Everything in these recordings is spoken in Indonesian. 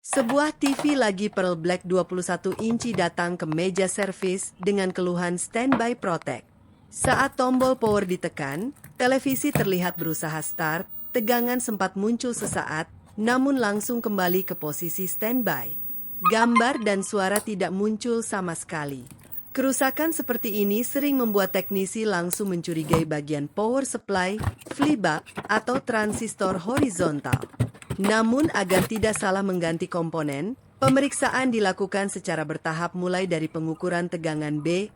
Sebuah TV lagi Pearl Black 21 inci datang ke meja servis dengan keluhan standby protect. Saat tombol power ditekan, televisi terlihat berusaha start, tegangan sempat muncul sesaat, namun langsung kembali ke posisi standby. Gambar dan suara tidak muncul sama sekali. Kerusakan seperti ini sering membuat teknisi langsung mencurigai bagian power supply, flyback, atau transistor horizontal. Namun agar tidak salah mengganti komponen, pemeriksaan dilakukan secara bertahap mulai dari pengukuran tegangan B,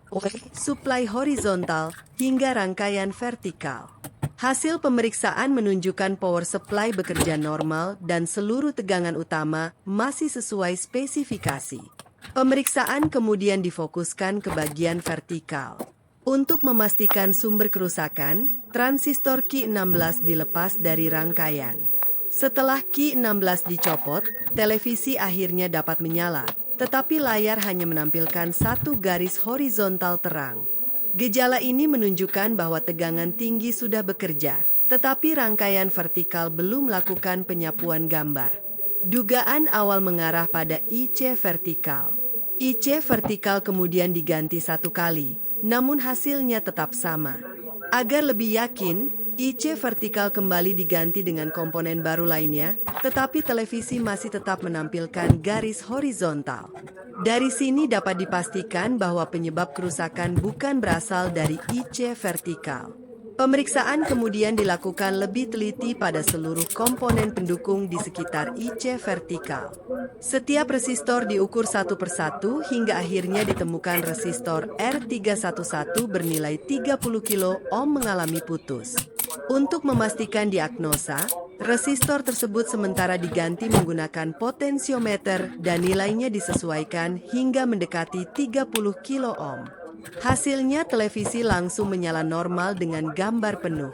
supply horizontal, hingga rangkaian vertikal. Hasil pemeriksaan menunjukkan power supply bekerja normal dan seluruh tegangan utama masih sesuai spesifikasi. Pemeriksaan kemudian difokuskan ke bagian vertikal. Untuk memastikan sumber kerusakan, transistor Q16 dilepas dari rangkaian. Setelah Q16 dicopot, televisi akhirnya dapat menyala, tetapi layar hanya menampilkan satu garis horizontal terang. Gejala ini menunjukkan bahwa tegangan tinggi sudah bekerja, tetapi rangkaian vertikal belum melakukan penyapuan gambar. Dugaan awal mengarah pada IC vertikal. IC vertikal kemudian diganti satu kali, namun hasilnya tetap sama. Agar lebih yakin, IC vertikal kembali diganti dengan komponen baru lainnya, tetapi televisi masih tetap menampilkan garis horizontal. Dari sini dapat dipastikan bahwa penyebab kerusakan bukan berasal dari IC vertikal. Pemeriksaan kemudian dilakukan lebih teliti pada seluruh komponen pendukung di sekitar IC vertikal. Setiap resistor diukur satu persatu hingga akhirnya ditemukan resistor R311 bernilai 30 kilo ohm mengalami putus. Untuk memastikan diagnosa, resistor tersebut sementara diganti menggunakan potensiometer dan nilainya disesuaikan hingga mendekati 30 kilo ohm. Hasilnya televisi langsung menyala normal dengan gambar penuh.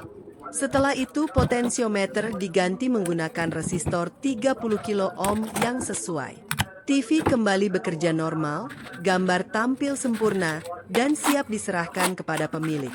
Setelah itu potensiometer diganti menggunakan resistor 30 kilo ohm yang sesuai. TV kembali bekerja normal, gambar tampil sempurna, dan siap diserahkan kepada pemilik.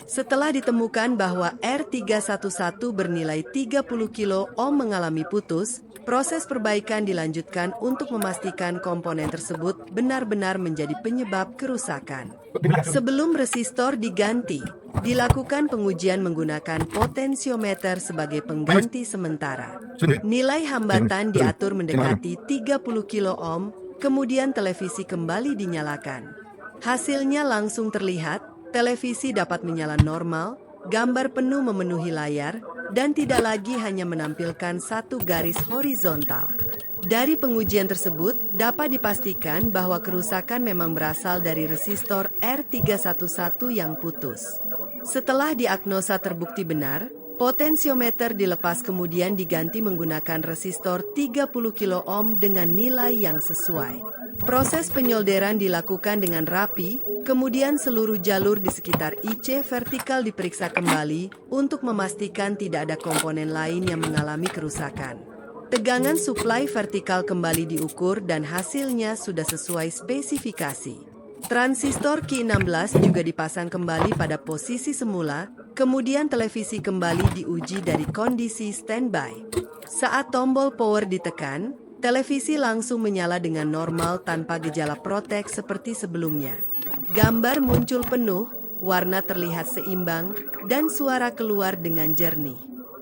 Setelah ditemukan bahwa R311 bernilai 30 kilo ohm mengalami putus, proses perbaikan dilanjutkan untuk memastikan komponen tersebut benar-benar menjadi penyebab kerusakan. Sebelum resistor diganti, dilakukan pengujian menggunakan potensiometer sebagai pengganti sementara. Nilai hambatan diatur mendekati 30 kilo ohm, kemudian televisi kembali dinyalakan. Hasilnya langsung terlihat. Televisi dapat menyala normal, gambar penuh memenuhi layar, dan tidak lagi hanya menampilkan satu garis horizontal. Dari pengujian tersebut, dapat dipastikan bahwa kerusakan memang berasal dari resistor R311 yang putus. Setelah diagnosa terbukti benar, potensiometer dilepas kemudian diganti menggunakan resistor 30 kilo ohm dengan nilai yang sesuai. Proses penyolderan dilakukan dengan rapi, kemudian seluruh jalur di sekitar IC vertikal diperiksa kembali untuk memastikan tidak ada komponen lain yang mengalami kerusakan. Tegangan suplai vertikal kembali diukur dan hasilnya sudah sesuai spesifikasi. Transistor Q16 juga dipasang kembali pada posisi semula, kemudian televisi kembali diuji dari kondisi standby. Saat tombol power ditekan, televisi langsung menyala dengan normal tanpa gejala protek seperti sebelumnya. Gambar muncul penuh, warna terlihat seimbang, dan suara keluar dengan jernih.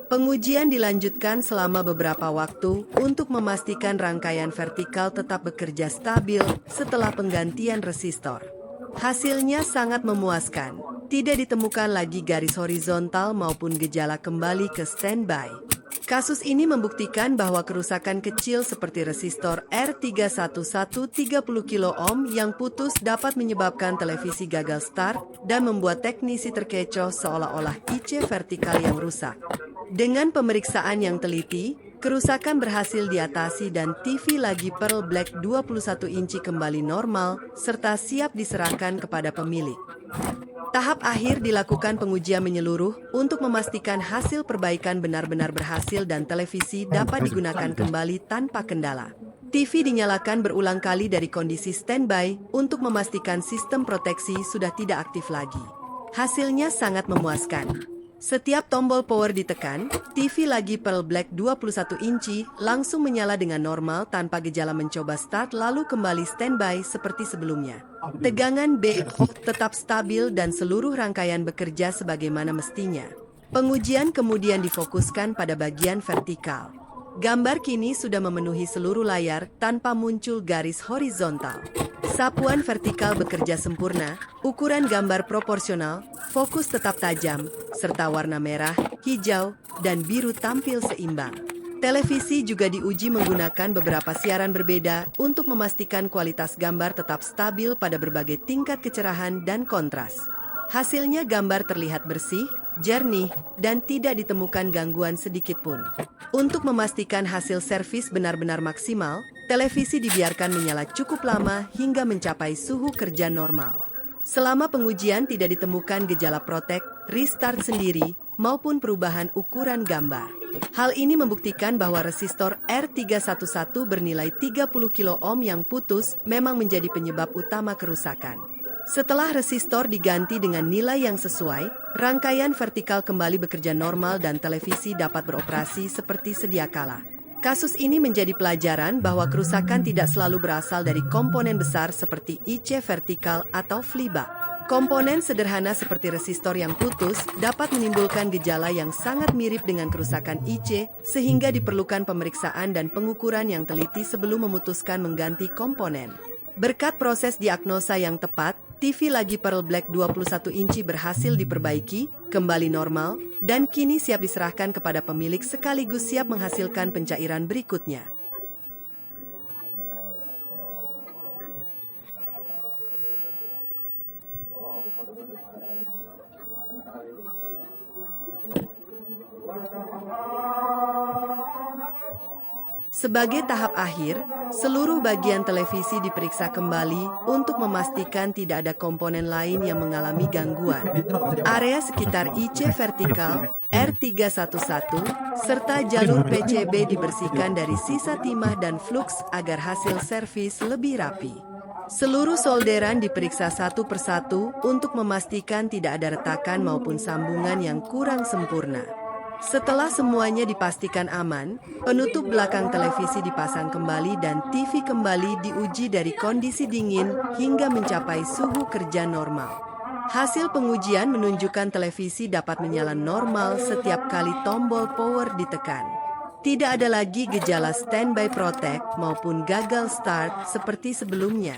Pengujian dilanjutkan selama beberapa waktu untuk memastikan rangkaian vertikal tetap bekerja stabil setelah penggantian resistor. Hasilnya sangat memuaskan, tidak ditemukan lagi garis horizontal maupun gejala kembali ke standby. Kasus ini membuktikan bahwa kerusakan kecil seperti resistor R311 30 kilo ohm yang putus dapat menyebabkan televisi gagal start dan membuat teknisi terkecoh seolah-olah IC vertikal yang rusak. Dengan pemeriksaan yang teliti, kerusakan berhasil diatasi dan TV lagi Pearl Black 21 inci kembali normal serta siap diserahkan kepada pemilik. Tahap akhir dilakukan pengujian menyeluruh untuk memastikan hasil perbaikan benar-benar berhasil dan televisi dapat digunakan kembali tanpa kendala. TV dinyalakan berulang kali dari kondisi standby untuk memastikan sistem proteksi sudah tidak aktif lagi. Hasilnya sangat memuaskan. Setiap tombol power ditekan, TV lagi Pearl Black 21 inci langsung menyala dengan normal tanpa gejala mencoba start lalu kembali standby seperti sebelumnya. Tegangan BO tetap stabil dan seluruh rangkaian bekerja sebagaimana mestinya. Pengujian kemudian difokuskan pada bagian vertikal. Gambar kini sudah memenuhi seluruh layar tanpa muncul garis horizontal. Sapuan vertikal bekerja sempurna, ukuran gambar proporsional, fokus tetap tajam, serta warna merah, hijau, dan biru tampil seimbang. Televisi juga diuji menggunakan beberapa siaran berbeda untuk memastikan kualitas gambar tetap stabil pada berbagai tingkat kecerahan dan kontras. Hasilnya gambar terlihat bersih, jernih, dan tidak ditemukan gangguan sedikit pun. Untuk memastikan hasil servis benar-benar maksimal, televisi dibiarkan menyala cukup lama hingga mencapai suhu kerja normal. Selama pengujian tidak ditemukan gejala protek, restart sendiri, maupun perubahan ukuran gambar. Hal ini membuktikan bahwa resistor R311 bernilai 30 kilo ohm yang putus memang menjadi penyebab utama kerusakan. Setelah resistor diganti dengan nilai yang sesuai, rangkaian vertikal kembali bekerja normal dan televisi dapat beroperasi seperti sedia kala. Kasus ini menjadi pelajaran bahwa kerusakan tidak selalu berasal dari komponen besar seperti IC vertikal atau FLIBA. Komponen sederhana seperti resistor yang putus dapat menimbulkan gejala yang sangat mirip dengan kerusakan IC, sehingga diperlukan pemeriksaan dan pengukuran yang teliti sebelum memutuskan mengganti komponen. Berkat proses diagnosa yang tepat, TV lagi Pearl Black 21 inci berhasil diperbaiki, kembali normal, dan kini siap diserahkan kepada pemilik sekaligus siap menghasilkan pencairan berikutnya. Sebagai tahap akhir, seluruh bagian televisi diperiksa kembali untuk memastikan tidak ada komponen lain yang mengalami gangguan. Area sekitar IC vertikal, R311, serta jalur PCB dibersihkan dari sisa timah dan flux agar hasil servis lebih rapi. Seluruh solderan diperiksa satu persatu untuk memastikan tidak ada retakan maupun sambungan yang kurang sempurna. Setelah semuanya dipastikan aman, penutup belakang televisi dipasang kembali dan TV kembali diuji dari kondisi dingin hingga mencapai suhu kerja normal. Hasil pengujian menunjukkan televisi dapat menyala normal setiap kali tombol power ditekan. Tidak ada lagi gejala standby protect maupun gagal start seperti sebelumnya.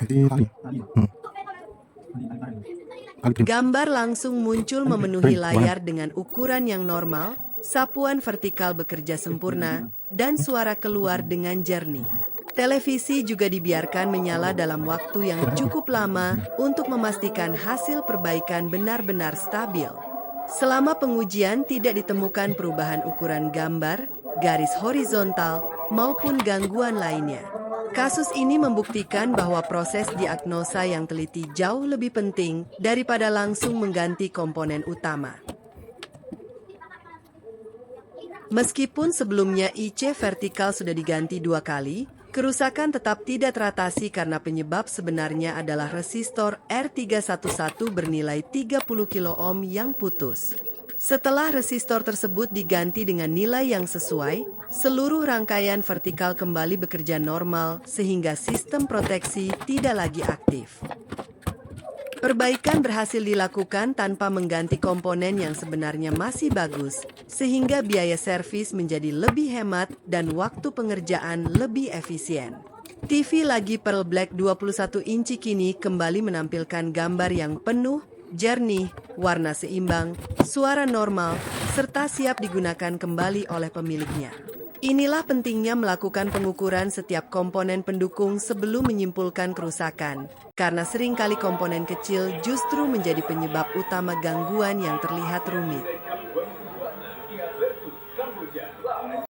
Gambar langsung muncul memenuhi layar dengan ukuran yang normal, sapuan vertikal bekerja sempurna, dan suara keluar dengan jernih. Televisi juga dibiarkan menyala dalam waktu yang cukup lama untuk memastikan hasil perbaikan benar-benar stabil. Selama pengujian tidak ditemukan perubahan ukuran gambar, garis horizontal, maupun gangguan lainnya. Kasus ini membuktikan bahwa proses diagnosa yang teliti jauh lebih penting daripada langsung mengganti komponen utama. Meskipun sebelumnya IC vertikal sudah diganti 2 kali, kerusakan tetap tidak teratasi karena penyebab sebenarnya adalah resistor R311 bernilai 30 kilo ohm yang putus. Setelah resistor tersebut diganti dengan nilai yang sesuai, seluruh rangkaian vertikal kembali bekerja normal sehingga sistem proteksi tidak lagi aktif. Perbaikan berhasil dilakukan tanpa mengganti komponen yang sebenarnya masih bagus, sehingga biaya servis menjadi lebih hemat dan waktu pengerjaan lebih efisien. TV lagi Pearl Black 21 inci kini kembali menampilkan gambar yang penuh, jernih, warna seimbang, suara normal, serta siap digunakan kembali oleh pemiliknya. Inilah pentingnya melakukan pengukuran setiap komponen pendukung sebelum menyimpulkan kerusakan, karena seringkali komponen kecil justru menjadi penyebab utama gangguan yang terlihat rumit.